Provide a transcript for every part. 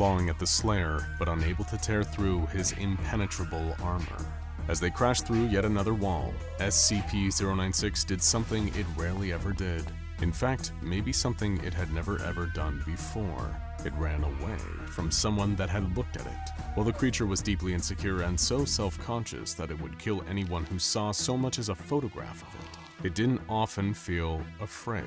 clawing at the Slayer, but unable to tear through his impenetrable armor. As they crashed through yet another wall, SCP-096 did something it rarely ever did. In fact, maybe something it had never ever done before. It ran away from someone that had looked at it. While the creature was deeply insecure and so self-conscious that it would kill anyone who saw so much as a photograph of it didn't often feel afraid.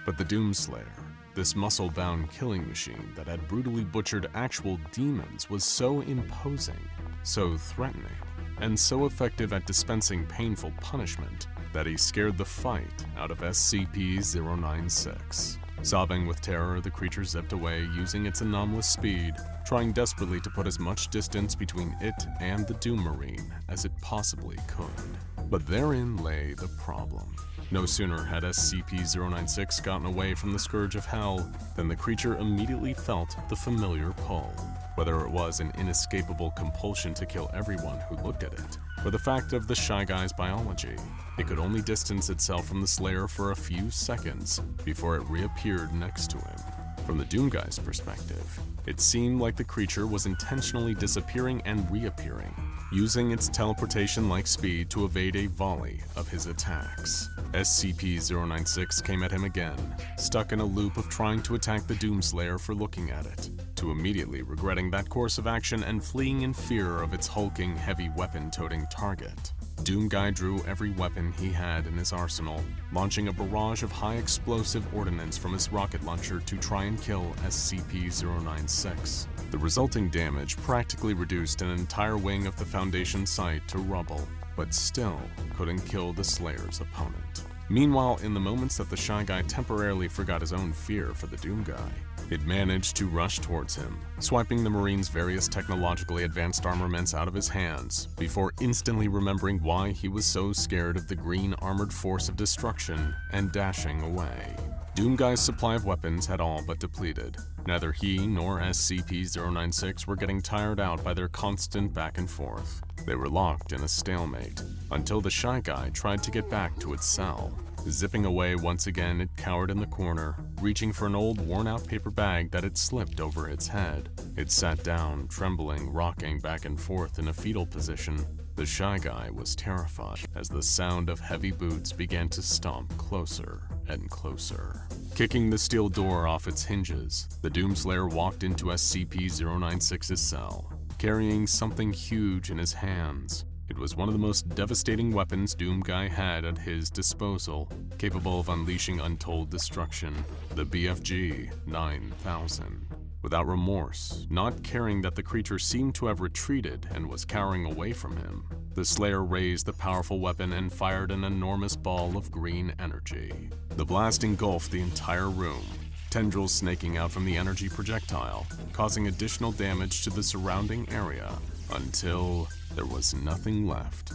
But the doomslayer, this muscle-bound killing machine that had brutally butchered actual demons, was so imposing, so threatening, and so effective at dispensing painful punishment that he scared the fight out of SCP-096. Sobbing with terror, the creature zipped away using its anomalous speed, trying desperately to put as much distance between it and the Doom Marine as it possibly could. But therein lay the problem. No sooner had SCP-096 gotten away from the scourge of hell than the creature immediately felt the familiar pull. Whether it was an inescapable compulsion to kill everyone who looked at it, or the fact of the Shy Guy's biology, it could only distance itself from the Slayer for a few seconds before it reappeared next to him. From the Doom Guy's perspective, it seemed like the creature was intentionally disappearing and reappearing, using its teleportation-like speed to evade a volley of his attacks. SCP-096 came at him again, stuck in a loop of trying to attack the Doomslayer for looking at it, to immediately regretting that course of action and fleeing in fear of its hulking, heavy weapon-toting target. Doom Guy drew every weapon he had in his arsenal, launching a barrage of high-explosive ordnance from his rocket launcher to try and kill SCP-096. The resulting damage practically reduced an entire wing of the Foundation site to rubble, but still couldn't kill the Slayer's opponent. Meanwhile, in the moments that the Shy Guy temporarily forgot his own fear for the Doom Guy, it managed to rush towards him, swiping the Marine's various technologically advanced armaments out of his hands, before instantly remembering why he was so scared of the green armored force of destruction and dashing away. Doom Guy's supply of weapons had all but depleted. Neither he nor SCP-096 were getting tired out by their constant back and forth. They were locked in a stalemate, until the Shy Guy tried to get back to its cell. Zipping away once again, it cowered in the corner, reaching for an old worn-out paper bag that had slipped over its head. It sat down, trembling, rocking back and forth in a fetal position. The Shy Guy was terrified as the sound of heavy boots began to stomp closer and closer. Kicking the steel door off its hinges, the Doomslayer walked into SCP-096's cell, carrying something huge in his hands. It was one of the most devastating weapons Doom Guy had at his disposal, capable of unleashing untold destruction, the BFG 9000. Without remorse, not caring that the creature seemed to have retreated and was cowering away from him, the Slayer raised the powerful weapon and fired an enormous ball of green energy. The blast engulfed the entire room, tendrils snaking out from the energy projectile, causing additional damage to the surrounding area until there was nothing left.